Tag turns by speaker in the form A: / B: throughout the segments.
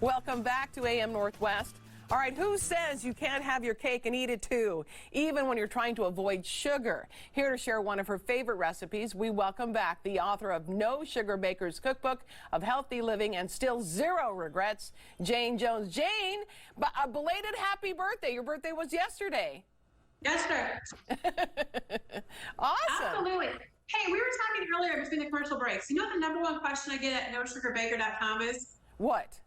A: Welcome back to AM Northwest. All right, who says you can't have your cake and eat it too, even when you're trying to avoid sugar? Here to share one of her favorite recipes, we welcome back the author of No Sugar Baker's Cookbook of Healthy Living and Still Zero Regrets, Jayne Jones. Jayne, a belated happy birthday. Your birthday was yesterday.
B: Yesterday.
A: Awesome.
B: Absolutely. Hey, we were talking earlier between the commercial breaks. You know what the number one question I get at nosugarbaker.com is?
A: What?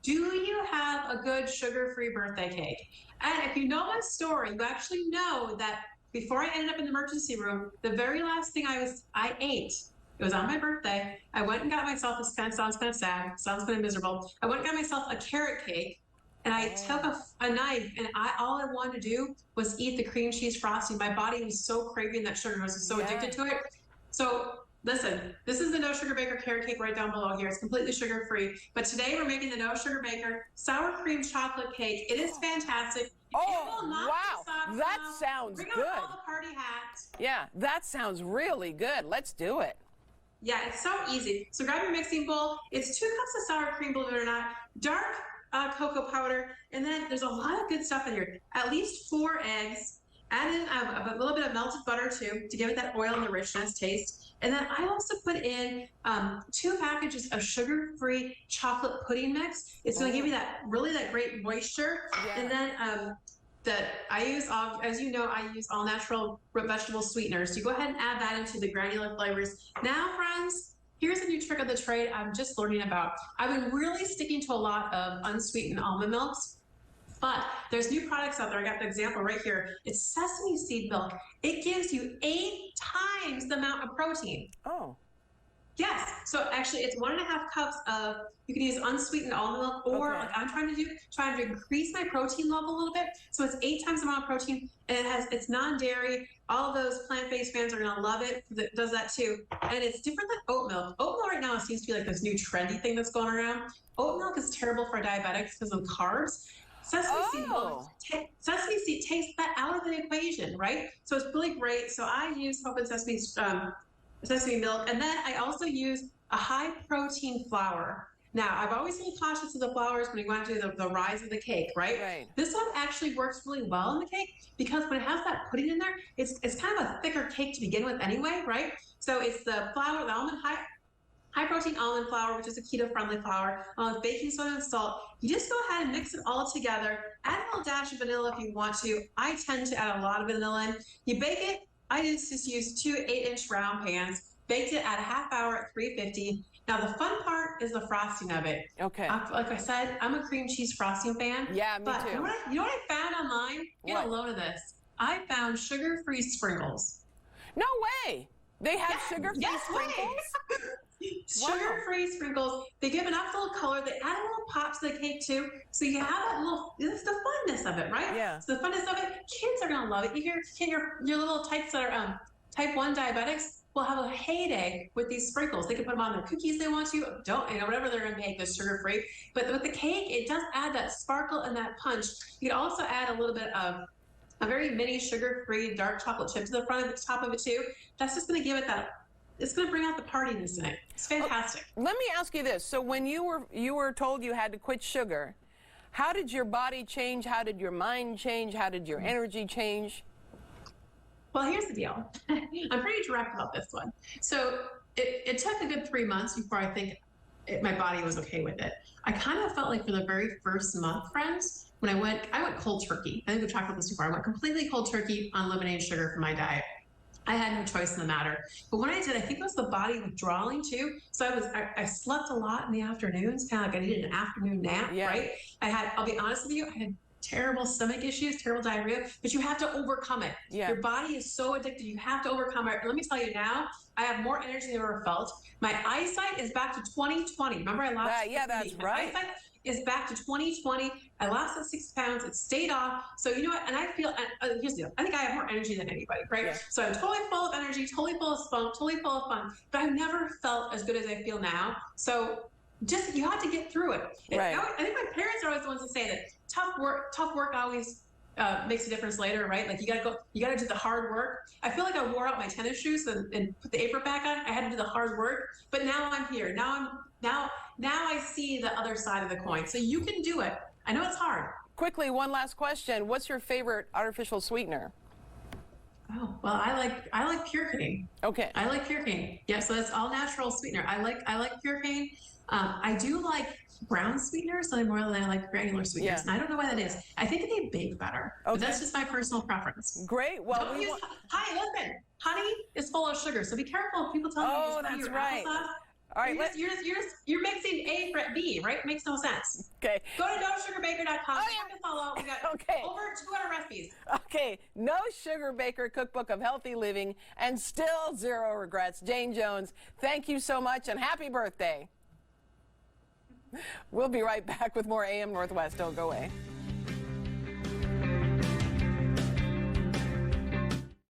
B: Do you have a good sugar-free birthday cake? And if you know my story, you actually know that before I ended up in the emergency room, the very last thing I ate, it was on my birthday. I went and got myself, this kind of sounds kind of sad, sounds kind of miserable. I went and got myself a carrot cake, and I took a knife, and all I wanted to do was eat the cream cheese frosting. My body was so craving that sugar. I was so addicted to it. So listen, this is the No Sugar Baker carrot cake right down below here. It's completely sugar-free. But today we're making the No Sugar Baker sour cream chocolate cake. It is fantastic.
A: Oh, wow. That sounds good.
B: Bring out all the party hats.
A: Yeah, that sounds really good. Let's do it.
B: Yeah, it's so easy. So grab your mixing bowl. It's 2 cups of sour cream, believe it or not. Dark cocoa powder. And then there's a lot of good stuff in here. At least 4 eggs. Add in a little bit of melted butter too to give it that oil and the richness taste. And then I also put in 2 packages of sugar-free chocolate pudding mix. It's going to give you that great moisture. Yeah. And then I use, as you know, I use all natural vegetable sweeteners. So you go ahead and add that into the granular flavors. Now, friends, here's a new trick of the trade I'm just learning about. I've been really sticking to a lot of unsweetened almond milks. But there's new products out there. I got the example right here. It's sesame seed milk. It gives you 8 times the amount of protein.
A: Oh.
B: Yes. So actually, it's 1.5 cups of, you can use unsweetened almond milk, or like I'm trying to increase my protein level a little bit. So it's 8 times the amount of protein, and it's non-dairy. All of those plant-based fans are gonna love it because it does that too. And it's different than oat milk. Oat milk right now seems to be like this new trendy thing that's going around. Oat milk is terrible for diabetics because of carbs. Sesame seed takes that out of the equation, right? So it's really great. So I use Hope and sesame milk, and then I also use a high protein flour. Now, I've always been cautious of the flours when you want to do the rise of the cake, right? This one actually works really well in the cake because when it has that pudding in there, it's kind of a thicker cake to begin with anyway, right? So it's the flour, the almond high protein almond flour, which is a keto-friendly flour, along with baking soda and salt. You just go ahead and mix it all together. Add a little dash of vanilla if you want to. I tend to add a lot of vanilla in. You bake it. I just use 2 8-inch round pans. Baked it at a half hour at 350. Now the fun part is the frosting of it.
A: Okay.
B: Like I said, I'm a cream cheese frosting fan.
A: Yeah, me too.
B: You know what I found online? Get a load of this. I found sugar-free sprinkles.
A: No way. They have sugar-free sprinkles?
B: Sugar-free sprinkles. They give enough little color. They add a little pop to the cake too. So you have that little, it's the funness of it, right?
A: Yeah.
B: So the funness of it, kids are going to love it. Your little types that are type 1 diabetics will have a heyday with these sprinkles. They can put them on their cookies they want to. Whatever they're going to make that's sugar-free. But with the cake, it does add that sparkle and that punch. You can also add a little bit of a very mini sugar-free dark chocolate chip to the front of the top of it too. That's just going to give it that. It's going to bring out the partiness in it. It's fantastic.
A: Let me ask you this. So when you were told you had to quit sugar, how did your body change? How did your mind change? How did your energy change?
B: Well, here's the deal. I'm pretty direct about this one. So it took a good 3 months before I think my body was okay with it. I kind of felt like for the very first month, friends, when I went cold turkey. I think we've talked about this before. I went completely cold turkey on eliminating sugar from my diet. I had no choice in the matter. But when I did, I think it was the body withdrawing too. So I slept a lot in the afternoons, kind of like I needed an afternoon nap, right? I'll be honest with you, I had terrible stomach issues, terrible diarrhea, but you have to overcome it. Your body is so addicted, you have to overcome it. Let me tell you now, I have more energy than I've ever felt. My eyesight is back to 2020. Remember I lost
A: that's right.
B: My eyesight is back to 2020. I lost that 6 pounds. It stayed off. So you know what? And I feel, here's the deal. I think I have more energy than anybody, right? Yeah. So I'm totally full of energy, totally full of spunk, totally full of fun. But I've never felt as good as I feel now. So just, you have to get through it.
A: Right.
B: I think my parents are always the ones to say that tough work always makes a difference later, right? Like you gotta do the hard work. I feel like I wore out my tennis shoes and put the apron back on. I had to do the hard work, but now I'm here. Now I see the other side of the coin. So you can do it. I know it's hard.
A: Quickly, one last question. What's your favorite artificial sweetener?
B: Oh, well, I like pure cane.
A: Okay.
B: I like pure cane. Yeah, so that's all natural sweetener. I like pure cane. I do like brown sweeteners more than I like granular sweeteners.
A: Yeah.
B: And I don't know why that is. I think they bake better.
A: Okay.
B: But that's just my personal preference.
A: Great. Well,
B: Don't use, honey, listen, honey is full of sugar, so be careful if people tell you
A: Oh,
B: to use honey
A: that's
B: or
A: right.
B: applesauce.
A: All right,
B: You're mixing A for B, right? Makes no sense.
A: okay.
B: Go to nosugarbaker.com.
A: Oh,
B: Check us all out. We got
A: Okay.
B: over 200 recipes.
A: Okay, No Sugar Baker Cookbook of Healthy Living and still zero regrets. Jayne Jones, thank you so much and happy birthday. We'll be right back with more AM Northwest. Don't go away.